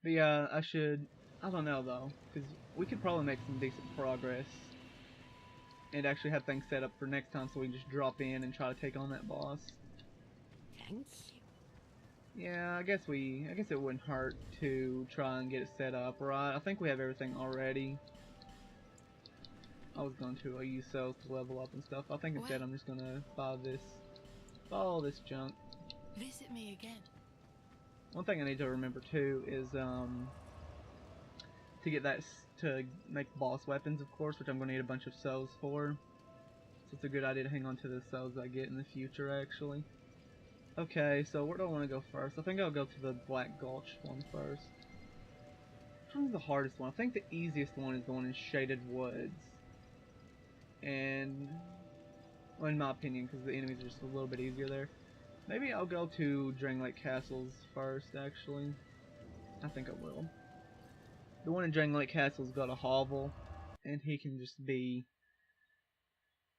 But yeah, I don't know though, because we could probably make some decent progress and actually have things set up for next time so we can just drop in and try to take on that boss. Thank you. Yeah, I guess it wouldn't hurt to try and get it set up, right? I think we have everything already. I was going to use cells to level up and stuff. I think instead Well, I'm just gonna buy all this junk. visit me again. One thing I need to remember too is to get to make boss weapons, of course, which I'm gonna need a bunch of cells for. So it's a good idea to hang on to the cells I get in the future, actually. Okay, so where do I want to go first? I think I'll go to the Black Gulch one first. Which one's the hardest one? I think the easiest one is the one in Shaded Woods. And, well, in my opinion, because the enemies are just a little bit easier there. Maybe I'll go to Drangleic Castles first, actually. I think I will. The one in Drangleic Castle's got a hovel, and he can just be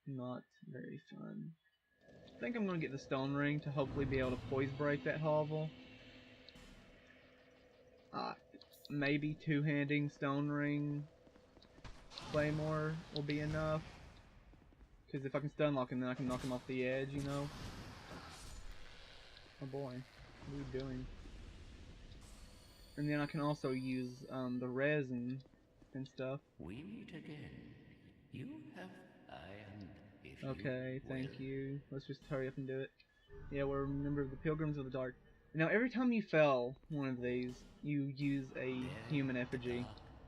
not very fun. I think I'm going to get the Stone Ring to hopefully be able to poise break that hovel. Maybe two-handing Stone Ring Claymore will be enough. Because if I can stun lock him, then I can knock him off the edge, you know? Oh boy, what are you doing? And then I can also use the resin and stuff. We meet again. You have iron, if Okay, you thank will. you. Let's just hurry up and do it. Yeah, we're a member of the Pilgrims of the Dark. Now, every time you fell one of these, you use a There human the effigy.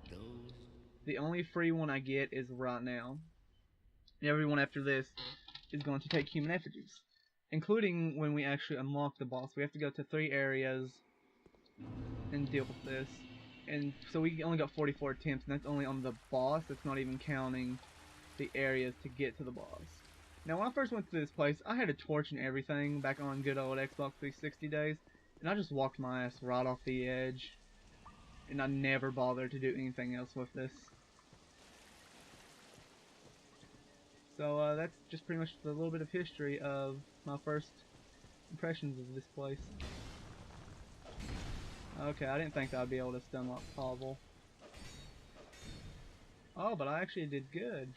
dark goes. The only free one I get is right now. Everyone after this is going to take human effigies. Including when we actually unlock the boss. We have to go to 3 areas and deal with this. And so we only got 44 attempts, and that's only on the boss. That's not even counting the areas to get to the boss. Now, when I first went to this place, I had a torch and everything back on good old Xbox 360 days, and I just walked my ass right off the edge, and I never bothered to do anything else with this. So that's just pretty much the little bit of history of my first impressions of this place. Okay, I didn't think I'd be able to stun lock Pavel. Oh, but I actually did good.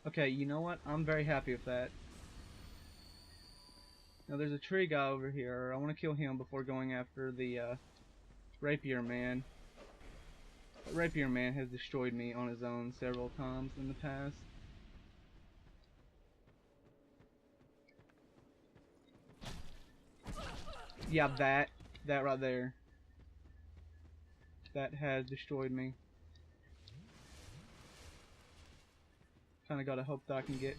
Okay, you know what? I'm very happy with that. Now there's a tree guy over here. I want to kill him before going after the Rapier Man. But Rapier Man has destroyed me on his own several times in the past. Yeah, that right there. That has destroyed me. Kinda gotta hope that I can get...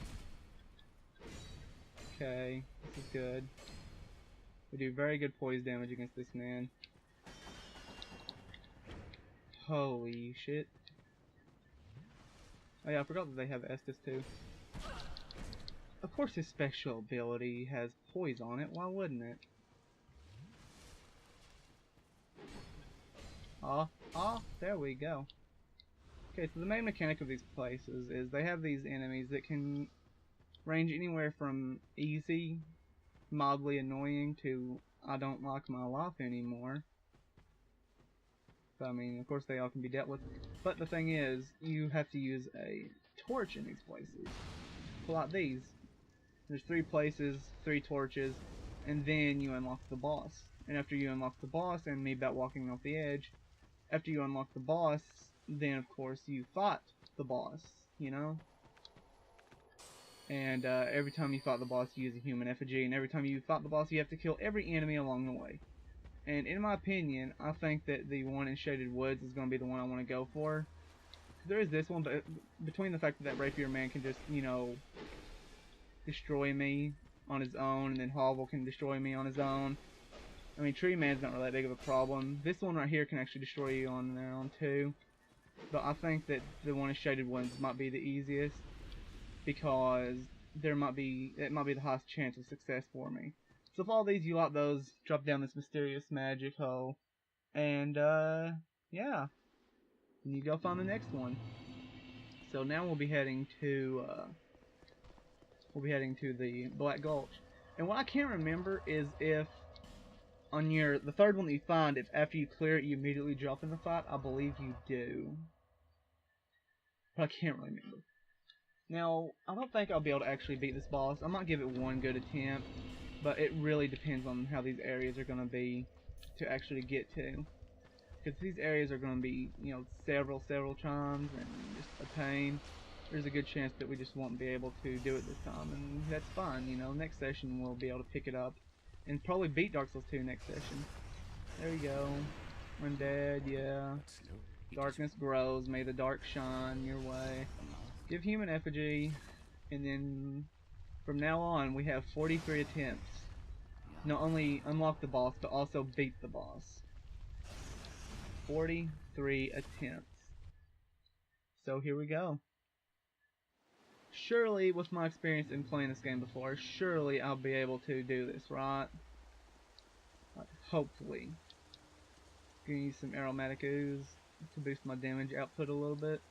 Okay, this is good. We do very good poise damage against this man. Holy shit. Oh yeah, I forgot that they have Estus too. Of course his special ability has poise on it, why wouldn't it? There we go. Okay, so the main mechanic of these places is they have these enemies that can range anywhere from easy, mildly annoying, to I don't like my life anymore. But, I mean, of course they all can be dealt with. But the thing is, you have to use a torch in these places. So like these. There's 3 places, 3 torches, and then you unlock the boss. And after you unlock the boss, and me about walking off the edge, after you unlock the boss, then of course you fight the boss, you know? And every time you fight the boss, you use a human effigy, and every time you fight the boss, you have to kill every enemy along the way. And in my opinion, I think that the one in Shaded Woods is going to be the one I want to go for. There is this one, but between the fact that that Rapier Man can just, you know, destroy me on his own, and then Hovel can destroy me on his own. I mean, Tree Man's not really that big of a problem. This one right here can actually destroy you on their own too. But I think that the one in Shaded Woods might be the easiest, because it might be the highest chance of success for me. So if all these you like those, drop down this mysterious magic hole, and yeah, and you go find the next one. So now we'll be heading to the Black Gulch, and what I can't remember is if on the third one that you find, if after you clear it, you immediately drop in the fight. I believe you do. But I can't really remember. Now, I don't think I'll be able to actually beat this boss. I might give it one good attempt, but it really depends on how these areas are going to be to actually get to. Because these areas are going to be, you know, several times, and just a pain. There's a good chance that we just won't be able to do it this time, and that's fine, you know. Next session we'll be able to pick it up, and probably beat Dark Souls 2 next session. There you go. Undead, yeah. Darkness grows, may the dark shine your way. Give human effigy, and then from now on we have 43 attempts. Not only unlock the boss, but also beat the boss. 43 attempts. So here we go. Surely, with my experience in playing this game before, surely I'll be able to do this, right? Like, hopefully. Gonna use some aromatic ooze to boost my damage output a little bit.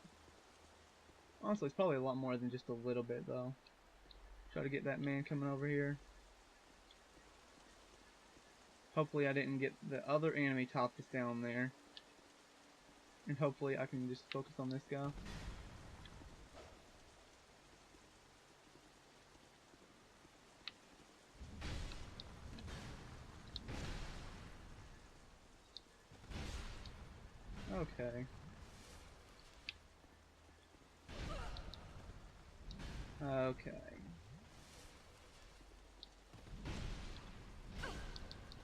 Honestly, it's probably a lot more than just a little bit, though. Try to get that man coming over here. Hopefully I didn't get the other enemy top that's down there. And hopefully I can just focus on this guy. Okay. Okay.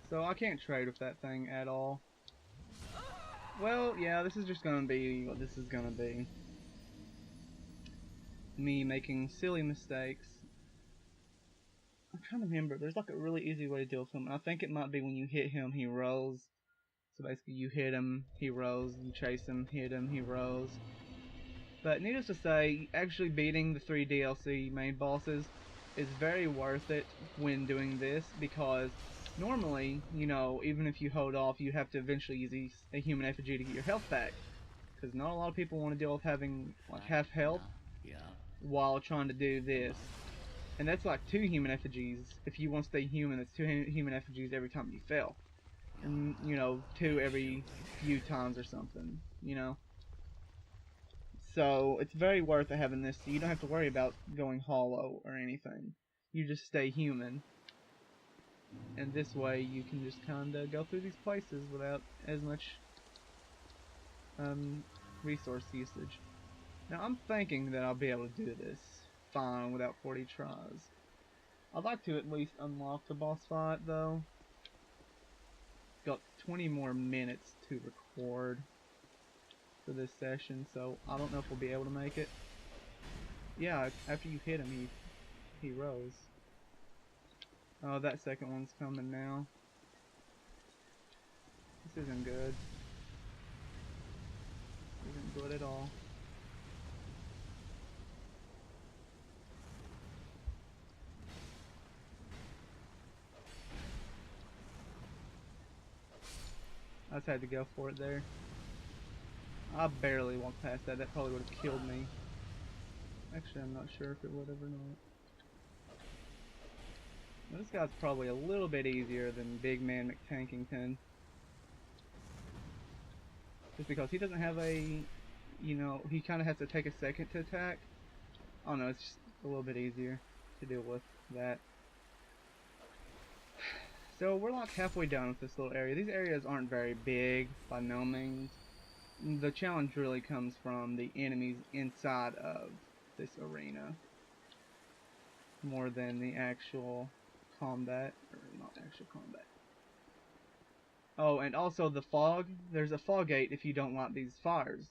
So I can't trade with that thing at all. Well, yeah, this is just gonna be what this is gonna be. Me making silly mistakes. I'm trying to remember. There's like a really easy way to deal with him. I think it might be when you hit him, he rolls. So basically you hit him, he rolls. You chase him, hit him, he rolls. But needless to say, actually beating the 3 DLC main bosses is very worth it when doing this, because normally, you know, even if you hold off, you have to eventually use a human effigy to get your health back. Because not a lot of people want to deal with having like half health while trying to do this. And that's like 2 human effigies. If you want to stay human, it's 2 human effigies every time you fail. And, you know, 2 every few times or something, you know. So it's very worth it having this, so you don't have to worry about going hollow or anything. You just stay human. And this way you can just kinda go through these places without as much resource usage. Now I'm thinking that I'll be able to do this fine without 40 tries. I'd like to at least unlock the boss fight though. Got 20 more minutes to record for this session, so I don't know if we'll be able to make it. Yeah, after you hit him, he rose. Oh, that second one's coming now. This isn't good. This isn't good at all. I just had to go for it there. I barely walked past that. That probably would have killed me. Actually, I'm not sure if it would have or not. Well, this guy's probably a little bit easier than Big Man McTankington. Just because he doesn't have a, you know, he kind of has to take a second to attack. I don't know, it's just a little bit easier to deal with that. So we're like halfway done with this little area. These areas aren't very big by no means. The challenge really comes from the enemies inside of this arena more than the actual combat, or not actual combat. Oh, and also the fog. There's a fog gate if you don't light these fires,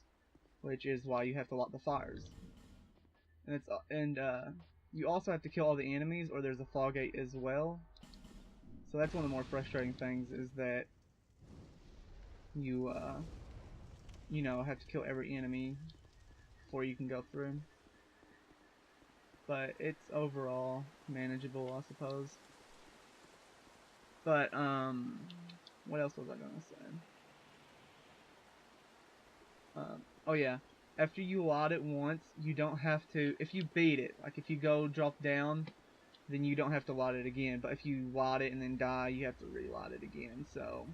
which is why you have to light the fires. And you also have to kill all the enemies, or there's a fog gate as well. So that's one of the more frustrating things, is that you you know, have to kill every enemy before you can go through. But it's overall manageable, I suppose. But what else was I gonna say? Oh yeah, after you lot it once, you don't have to. If you beat it, like if you go drop down, then you don't have to light it again. But if you light it and then die, you have to relight it again. So,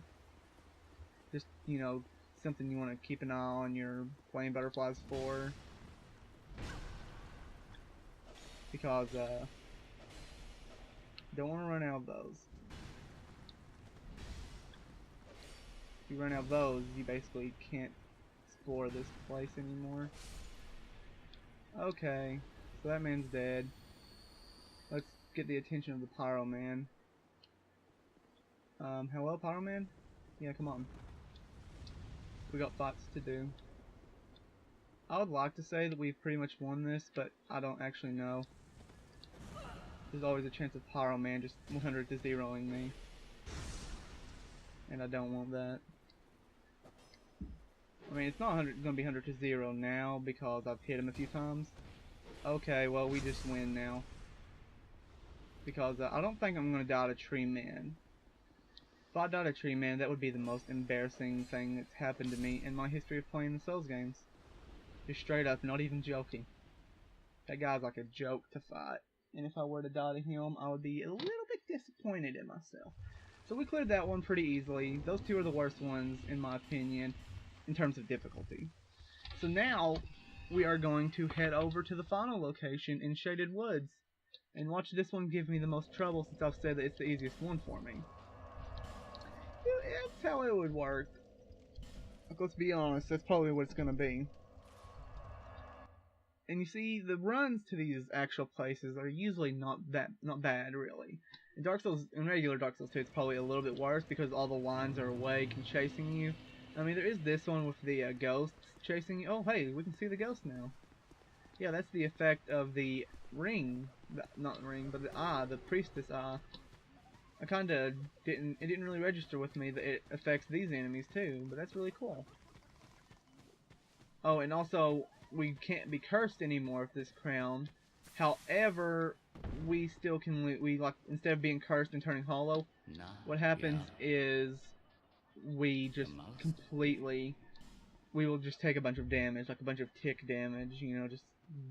just, you know, something you want to keep an eye on your flame butterflies for. Because, don't want to run out of those. If you run out of those, you basically can't explore this place anymore. Okay, so that man's dead. Let's get the attention of the Pyro Man. Hello, Pyro Man? Yeah, come on. We got fights to do. I would like to say that we've pretty much won this, but I don't actually know. There's always a chance of Pyro Man just 100 to 0ing me. And I don't want that. I mean, it's not going to be 100 to 0 now because I've hit him a few times. Okay, well, we just win now. Because I don't think I'm going to die to Tree Man. If I died to Tree Man, that would be the most embarrassing thing that's happened to me in my history of playing the Souls games. Just straight up, not even joking. That guy's like a joke to fight. And if I were to die to him, I would be a little bit disappointed in myself. So we cleared that one pretty easily. Those two are the worst ones, in my opinion, in terms of difficulty. So now, we are going to head over to the final location in Shaded Woods. And watch this one give me the most trouble since I've said that it's the easiest one for me. That's how it would work. Like, let's be honest, that's probably what it's going to be. And you see, the runs to these actual places are usually not bad, really. In Dark Souls, in regular Dark Souls 2, it's probably a little bit worse because all the lines are awake and chasing you. I mean, there is this one with the ghosts chasing you. Oh, hey, we can see the ghost now. Yeah, that's the effect of the ring. Not the ring, but the eye, the priestess eye. I kinda it didn't really register with me that it affects these enemies too, but that's really cool. Oh, and also, we can't be cursed anymore with this crown. However, we still can, we like, instead of being cursed and turning hollow, what happens is we just completely, we will just take a bunch of damage, like a bunch of tick damage, you know, just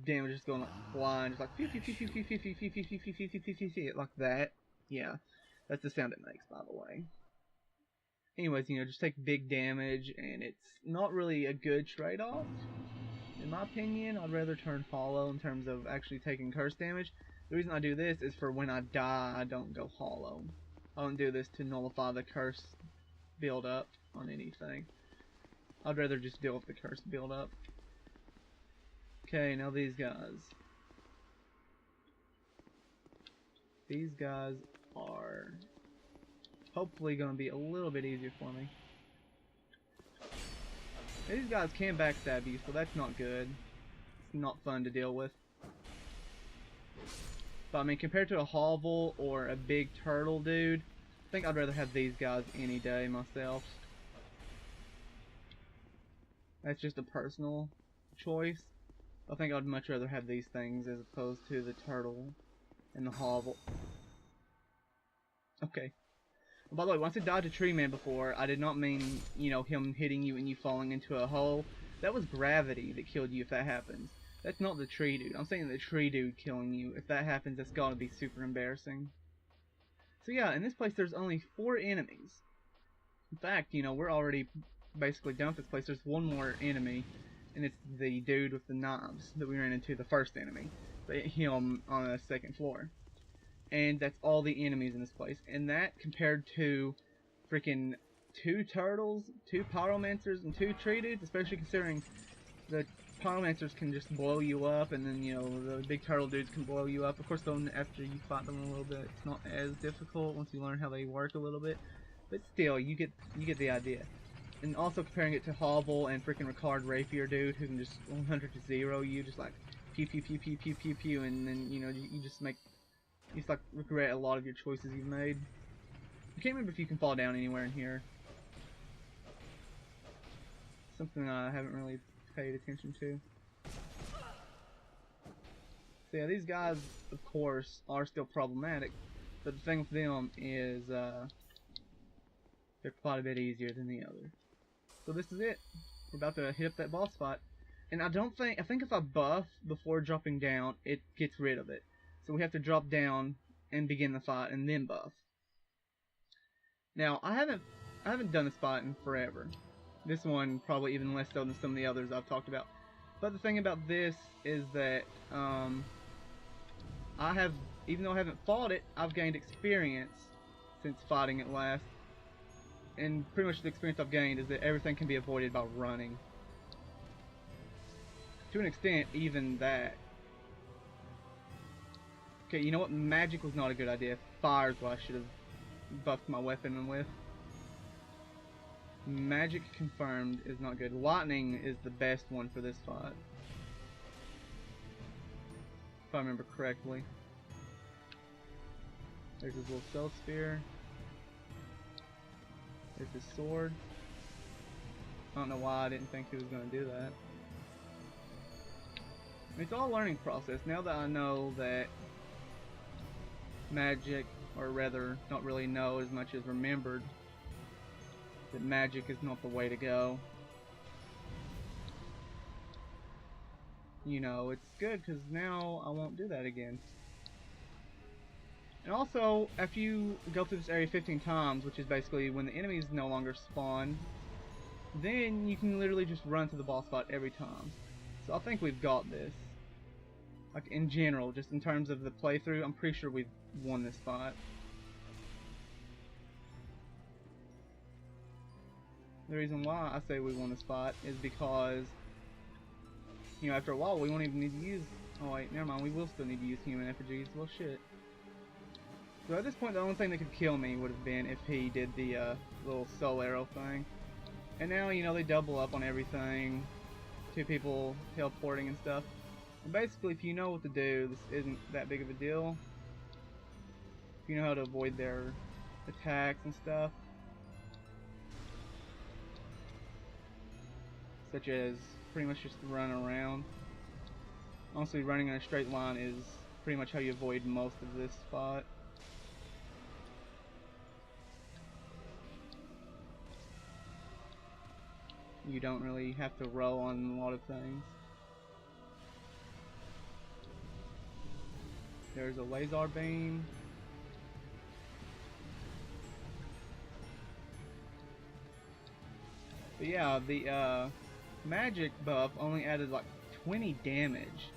damage just going like flying, just like pew pew pew pew pew pew pew pew pew pew pew pew pew pew pew like that. Yeah, that's the sound it makes, by the way. Anyways, you know, just take big damage, and it's not really a good trade-off. In my opinion, I'd rather turn hollow in terms of actually taking curse damage. The reason I do this is for when I die, I don't go hollow. I don't do this to nullify the curse build-up on anything. I'd rather just deal with the curse build-up. Okay, now these guys. These guys are hopefully going to be a little bit easier for me. These guys can backstab you, so that's not good. It's not fun to deal with. But I mean, compared to a hovel or a big turtle dude, I think I'd rather have these guys any day myself. That's just a personal choice. I think I'd much rather have these things as opposed to the turtle and the hovel. Okay. By the way, once I died to Tree Man before, I did not mean, you know, him hitting you and you falling into a hole. That was gravity that killed you if that happens. That's not the tree dude. I'm saying the tree dude killing you. If that happens, that's gotta be super embarrassing. So yeah, in this place there's only 4 enemies. In fact, you know, we're already basically done with this place. There's one more enemy, and it's the dude with the knives that we ran into, the first enemy. But him on the 2nd floor. And that's all the enemies in this place. And that compared to freaking 2 turtles, 2 pyromancers, and 2 tree dudes, especially considering the pyromancers can just blow you up, and then, you know, the big turtle dudes can blow you up. Of course, though, after you fight them a little bit, it's not as difficult once you learn how they work a little bit. But still, you get the idea. And also comparing it to Hovel and freaking Ricard Rapier dude, who can just 100 to 0 you, just like pew pew pew pew pew pew pew, and then, you know, you just make, you just like regret a lot of your choices you've made. I can't remember if you can fall down anywhere in here. Something I haven't really paid attention to. So yeah, these guys, of course, are still problematic, but the thing with them is they're quite a bit easier than the others. So this is it. We're about to hit up that boss fight. And I think if I buff before dropping down, it gets rid of it. So we have to drop down and begin the fight and then buff. Now I haven't done this fight in forever. This one probably even less so than some of the others I've talked about. But the thing about this is that I have, even though I haven't fought it, I've gained experience since fighting it last. And pretty much the experience I've gained is that everything can be avoided by running. To an extent, even that. Okay, you know what? Magic was not a good idea. Fire is what I should have buffed my weapon with. Magic confirmed is not good. Lightning is the best one for this fight, if I remember correctly. There's his little stealth spear. There's his sword. I don't know why I didn't think he was going to do that. It's all a learning process. Now that I know that magic, or rather, don't really know as much as remembered, that magic is not the way to go. You know, it's good because now I won't do that again. And also, after you go through this area 15 times, which is basically when the enemies no longer spawn, then you can literally just run to the boss fight every time. So I think we've got this. Like in general, just in terms of the playthrough, I'm pretty sure we've won this fight. The reason why I say we won this fight is because, you know, after a while we won't even need to use... Oh wait, never mind, we will still need to use human effigies. Well, shit. So at this point, the only thing that could kill me would have been if he did the little soul arrow thing. And now, you know, they double up on everything. 2 people teleporting and stuff. And basically, if you know what to do, this isn't that big of a deal. If you know how to avoid their attacks and stuff. Such as pretty much just run around. Honestly, running in a straight line is pretty much how you avoid most of this spot. You don't really have to roll on a lot of things. There's a laser beam. But yeah, the magic buff only added like 20 damage.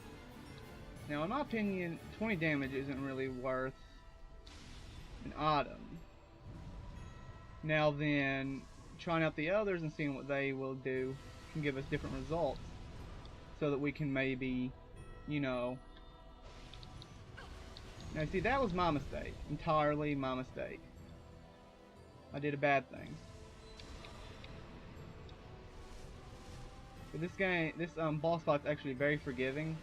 Now in my opinion, 20 damage isn't really worth an item. Now then, trying out the others and seeing what they will do can give us different results. So that we can maybe, you know... Now see, that was my mistake. Entirely my mistake. I did a bad thing. But this game, this boss fight's actually very forgiving.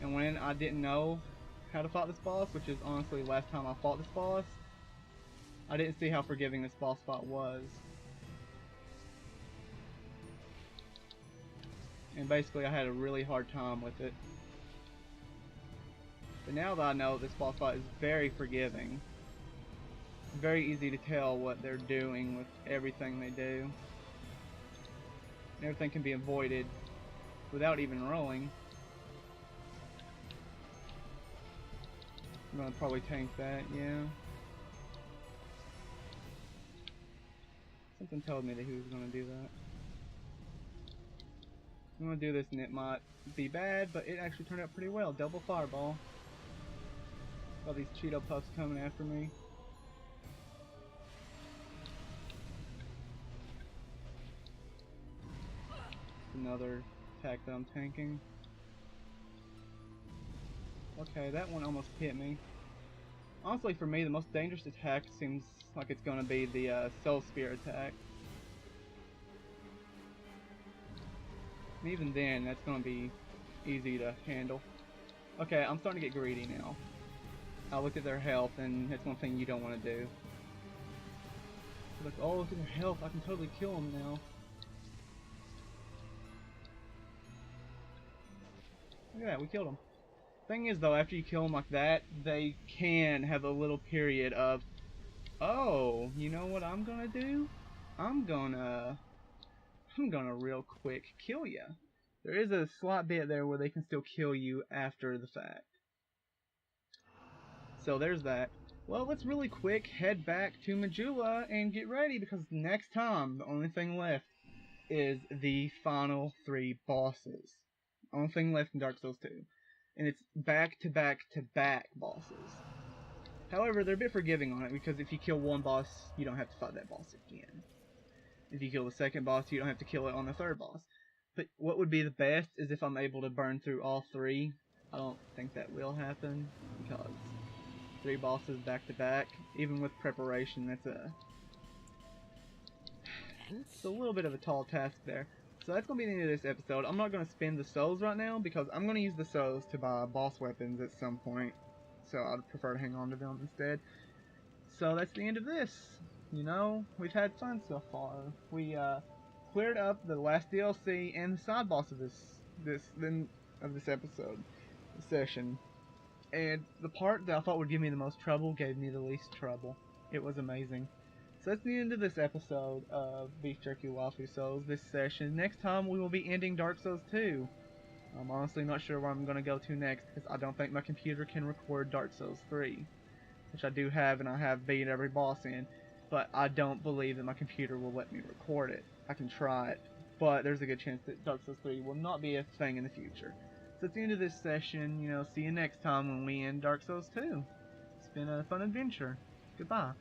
And when I didn't know how to fight this boss, which is honestly the last time I fought this boss, I didn't see how forgiving this boss fight was. And basically I had a really hard time with it. But now that I know this boss fight is very forgiving, very easy to tell what they're doing with everything they do. And everything can be avoided without even rolling. I'm gonna probably tank that, yeah. Something told me that he was gonna do that. I'm gonna do this and it might be bad, but it actually turned out pretty well. Double fireball. All these Cheeto Puffs coming after me. Another attack that I'm tanking. Okay, that one almost hit me. Honestly, for me, the most dangerous attack seems like it's gonna be the Soul Spear attack. And even then, that's gonna be easy to handle. Okay, I'm starting to get greedy now. I looked at their health, and that's one thing you don't want to do. Look, oh, look at their health. I can totally kill them now. Look at that, we killed them. Thing is, though, after you kill them like that, they can have a little period of, oh, you know what I'm gonna do? I'm gonna real quick kill you. There is a slight bit there where they can still kill you after the fact. So there's that. Well, let's really quick head back to Majula and get ready, because next time, the only thing left is the final 3 bosses. Only thing left in Dark Souls 2. And it's back-to-back-to-back bosses. However, they're a bit forgiving on it, because if you kill one boss, you don't have to fight that boss again. If you kill the second boss, you don't have to kill it on the third boss. But what would be the best is if I'm able to burn through all 3. I don't think that will happen, because 3 bosses back to back, even with preparation, it's a little bit of a tall task there. So that's going to be the end of this episode. I'm not going to spend the souls right now, because I'm going to use the souls to buy boss weapons at some point. So I'd prefer to hang on to them instead. So that's the end of this. You know, we've had fun so far. We cleared up the last DLC and the side boss of this episode, this session. And the part that I thought would give me the most trouble gave me the least trouble. It was amazing. So that's the end of this episode of Beef Jerky Waffle Souls, this session. Next time we will be ending Dark Souls 2. I'm honestly not sure where I'm going to go to next, because I don't think my computer can record Dark Souls 3. Which I do have, and I have beat every boss in. But I don't believe that my computer will let me record it. I can try it, but there's a good chance that Dark Souls 3 will not be a thing in the future. So at the end of this session, you know, see you next time when we end Dark Souls 2. It's been a fun adventure. Goodbye.